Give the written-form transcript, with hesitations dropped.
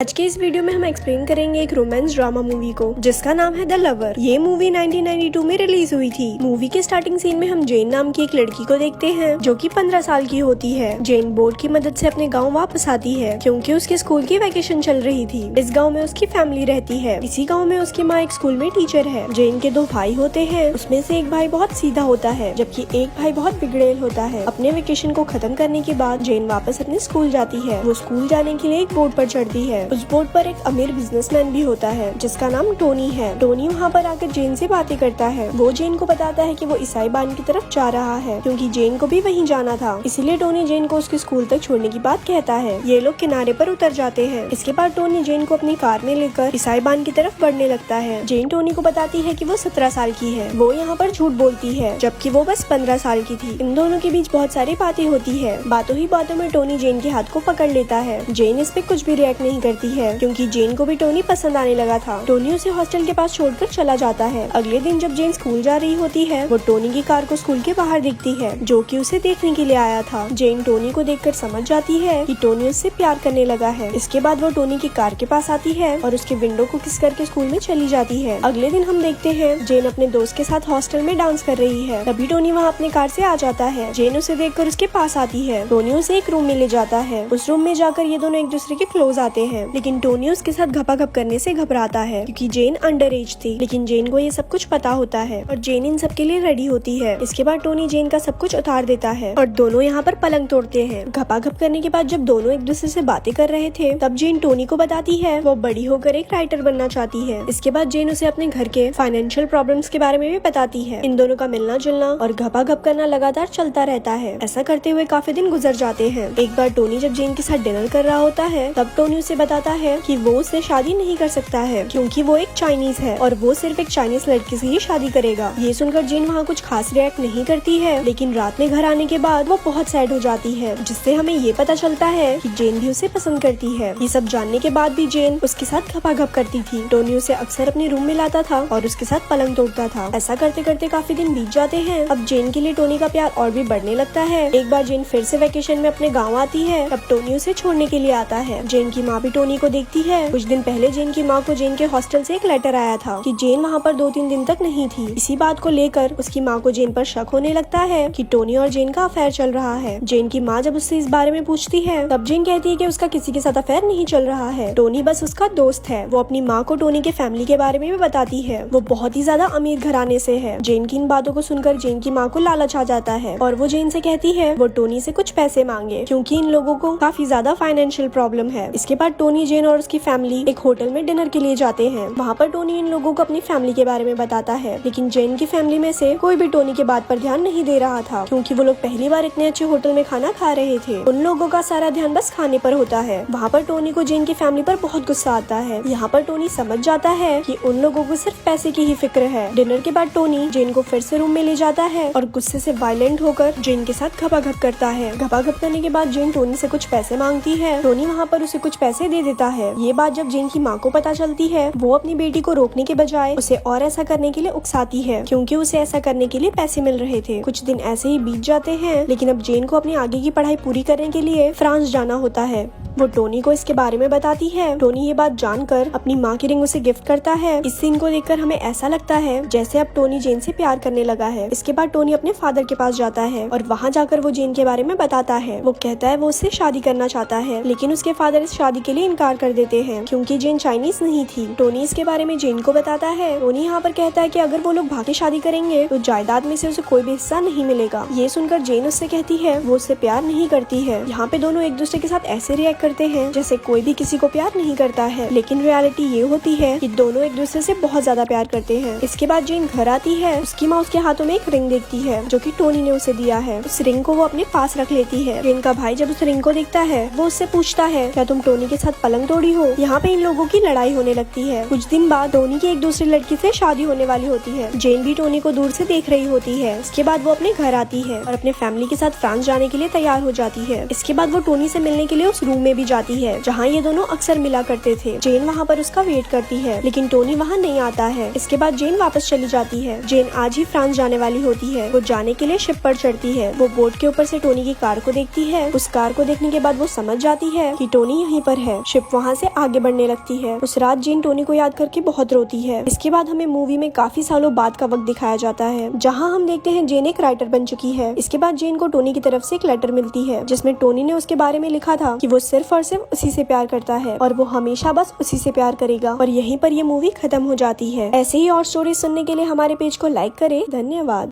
आज के इस वीडियो में हम एक्सप्लेन करेंगे एक रोमांस ड्रामा मूवी को जिसका नाम है द लवर। ये मूवी 1992 में रिलीज हुई थी। मूवी के स्टार्टिंग सीन में हम जेन नाम की एक लड़की को देखते हैं जो कि 15 साल की होती है। जेन बोट की मदद से अपने गांव वापस आती है क्योंकि उसके स्कूल की वैकेशन चल रही थी। इस गांव में उसकी फैमिली रहती है। इसी गांव में उसकी माँ एक स्कूल में टीचर है। जेन के 2 भाई होते हैं, उसमें से एक भाई बहुत सीधा होता है जबकि एक भाई बहुत बिगड़ेल होता है। अपने वेकेशन को खत्म करने के बाद जेन वापस अपने स्कूल जाती है। वो स्कूल जाने के लिए एक बोट पर चढ़ती है। उस बोट पर एक अमीर बिजनेसमैन भी होता है जिसका नाम टोनी है। टोनी वहाँ पर आकर जेन से बातें करता है। वो जेन को बताता है कि वो ईसाई बान की तरफ जा रहा है क्योंकि जेन को भी वहीं जाना था। इसीलिए टोनी जेन को उसके स्कूल तक छोड़ने की बात कहता है। ये लोग किनारे पर उतर जाते हैं। इसके बाद टोनी जेन को अपनी कार में लेकर ईसाई बान की तरफ बढ़ने लगता है। जेन टोनी को बताती है कि वो 17 साल की है। वो यहाँ पर झूठ बोलती है जबकि वो बस 15 साल की थी। इन दोनों के बीच बहुत सारी बातें होती है। बातों ही बातों में टोनी जेन के हाथ को पकड़ लेता है। जेन इस पे कुछ भी रिएक्ट नहीं करती है क्योंकि जेन को भी टोनी पसंद आने लगा था। टोनी उसे हॉस्टल के पास छोड़कर चला जाता है। अगले दिन जब जेन स्कूल जा रही होती है वो टोनी की कार को स्कूल के बाहर दिखती है जो कि उसे देखने के लिए आया था। जेन टोनी को देखकर समझ जाती है कि टोनी उससे प्यार करने लगा है। इसके बाद वो टोनी की कार के पास आती है और उसके विंडो को किस करके स्कूल में चली जाती है। अगले दिन हम देखते हैं जेन अपने दोस्त के साथ हॉस्टल में डांस कर रही है। तभी टोनी वहाँ अपने कार से आ जाता है। जेन उसे देखकर उसके पास आती है। टोनी उसे एक रूम में ले जाता है। उस रूम में जाकर ये दोनों एक दूसरे के क्लोज आते हैं लेकिन टोनी उसके साथ घपाघप करने से घबराता है क्योंकि जेन अंडर एज थी। लेकिन जेन को ये सब कुछ पता होता है और जेन इन सब के लिए रेडी होती है। इसके बाद टोनी जेन का सब कुछ उतार देता है और दोनों यहाँ पर पलंग तोड़ते हैं। घपाघप करने के बाद जब दोनों एक दूसरे से बातें कर रहे थे तब जेन टोनी को बताती है वो बड़ी होकर एक राइटर बनना चाहती है। इसके बाद जेन उसे अपने घर के फाइनेंशियल प्रॉब्लम्स के बारे में भी बताती है। इन दोनों का मिलना जुलना और घपाघप करना लगातार चलता रहता है। ऐसा करते हुए काफी दिन गुजर जाते हैं। एक बार टोनी जब जेन के साथ डिनर कर रहा होता है तब टोनी उसे बताता है कि वो उससे शादी नहीं कर सकता है क्योंकि वो एक चाइनीज है और वो सिर्फ एक चाइनीज लड़की से ही शादी करेगा। ये सुनकर जेन वहाँ कुछ खास रिएक्ट नहीं करती है लेकिन रात में घर आने के बाद वो बहुत सैड हो जाती है जिससे हमें ये पता चलता है कि जेन भी उसे पसंद करती है। ये सब जानने के बाद भी जेन उसके साथ घपाघप करती थी। टोनी उसे अक्सर अपने रूम में लाता था और उसके साथ पलंग तोड़ता था। ऐसा करते करते काफी दिन बीत जाते हैं। अब जेन के लिए टोनी का प्यार और भी बढ़ने लगता है। एक बार जेन फिर से वेकेशन में अपने गाँव आती है तब टोनी उसे छोड़ने के लिए आता है। जेन की माँ भी टोनी को देखती है। कुछ दिन पहले जेन की माँ को जेन के हॉस्टल से एक लेटर आया था कि जेन वहाँ पर 2-3 दिन तक नहीं थी। इसी बात को लेकर उसकी माँ को जेन पर शक होने लगता है कि टोनी और जेन का अफेयर चल रहा है। जेन की माँ जब उससे इस बारे में पूछती है तब जेन कहती है कि उसका किसी के साथ अफेयर नहीं चल रहा है। टोनी बस उसका दोस्त है। वो अपनी माँ को टोनी के फैमिली के बारे में भी बताती है। वो बहुत ही ज्यादा अमीर घराने से है। जेन की इन बातों को सुनकर जेन की माँ को लालच आ जाता है और वो जेन से कहती है वो टोनी से कुछ पैसे मांगे क्योंकि इन लोगों को काफी ज्यादा फाइनेंशियल प्रॉब्लम है। इसके बाद टोनी जेन और उसकी फैमिली एक होटल में डिनर के लिए जाते हैं। वहाँ पर टोनी इन लोगों को अपनी फैमिली के बारे में बताता है लेकिन जेन की फैमिली में से कोई भी टोनी के बात पर ध्यान नहीं दे रहा था क्योंकि वो लोग पहली बार इतने अच्छे होटल में खाना खा रहे थे। उन लोगों का सारा ध्यान बस खाने पर होता है। वहाँ पर टोनी को जेन की फैमिली पर बहुत गुस्सा आता है। यहाँ पर टोनी समझ जाता है कि उन लोगों को सिर्फ पैसे की ही फिक्र है। डिनर के बाद टोनी जेन को फिर से रूम में ले जाता है और गुस्से से वायलेंट होकर जेन के साथ घपाघप करता है। घपाघप करने के बाद जेन टोनी से कुछ पैसे मांगती है। टोनी वहाँ पर उसे कुछ पैसे दे देता है। ये बात जब जेन की माँ को पता चलती है वो अपनी बेटी को रोकने के बजाय उसे और ऐसा करने के लिए उकसाती है क्योंकि उसे ऐसा करने के लिए पैसे मिल रहे थे। कुछ दिन ऐसे ही बीत जाते हैं लेकिन अब जेन को अपनी आगे की पढ़ाई पूरी करने के लिए फ्रांस जाना होता है। वो टोनी को इसके बारे में बताती है। टोनी ये बात जानकर अपनी माँ की रिंग उसे गिफ्ट करता है। इस सीन को देखकर हमें ऐसा लगता है जैसे अब टोनी जेन से प्यार करने लगा है। इसके बाद टोनी अपने फादर के पास जाता है और वहाँ जाकर वो जेन के बारे में बताता है। वो कहता है वो उससे शादी करना चाहता है लेकिन उसके फादर इस शादी के लिए इनकार कर देते हैं क्योंकि जेन चाइनीज नहीं थी। टोनी इसके बारे में जेन को बताता है। टोनी यहाँ पर कहता है कि अगर वो लोग भागे शादी करेंगे तो जायदाद में से उसे कोई भी हिस्सा नहीं मिलेगा। ये सुनकर जेन उससे कहती है वो उससे प्यार नहीं करती है। यहाँ पे दोनों एक दूसरे के साथ ऐसे रिएक्ट करते हैं जैसे कोई भी किसी को प्यार नहीं करता है लेकिन रियलिटी ये होती है कि दोनों एक दूसरे से बहुत ज्यादा प्यार करते हैं। इसके बाद जेन घर आती है। उसकी माँ उसके हाथों में एक रिंग देखती है जो कि टोनी ने उसे दिया है। उस रिंग को वो अपने पास रख लेती है। जेन का भाई जब उस रिंग को देखता है वो उससे पूछता है क्या तुम टोनी के साथ पलंग तोड़ी हो। यहाँ पे इन लोगों की लड़ाई होने लगती है। कुछ दिन बाद टोनी की एक दूसरी लड़की से शादी होने वाली होती है। जेन भी टोनी को दूर से देख रही होती है। इसके बाद वो अपने घर आती है और अपने फैमिली के साथ फ्रांस जाने के लिए तैयार हो जाती है। इसके बाद वो टोनी से मिलने के लिए उस रूम में भी जाती है जहाँ ये दोनों अक्सर मिला करते थे। जेन वहाँ पर उसका वेट करती है लेकिन टोनी वहाँ नहीं आता है। इसके बाद जेन वापस चली जाती है। जेन आज ही फ्रांस जाने वाली होती है। वो जाने के लिए शिप पर चढ़ती है। वो बोट के ऊपर से टोनी की कार को देखती है। उस कार को देखने के बाद वो समझ जाती है कि टोनी यहीं पर है। शिप वहाँ से आगे बढ़ने लगती है। उस रात जेन टोनी को याद करके बहुत रोती है। इसके बाद हमें मूवी में काफी सालों बाद का वक्त दिखाया जाता है, जहाँ हम देखते हैं जेन एक राइटर बन चुकी है। इसके बाद जेन को टोनी की तरफ से एक लेटर मिलती है, जिसमें टोनी ने उसके बारे में लिखा था कि वो सिर्फ और सिर्फ उसी से प्यार करता है और वो हमेशा बस उसी से प्यार करेगा। और यहीं पर ये मूवी खत्म हो जाती है। ऐसे ही और स्टोरी सुनने के लिए हमारे पेज को लाइक करें। धन्यवाद।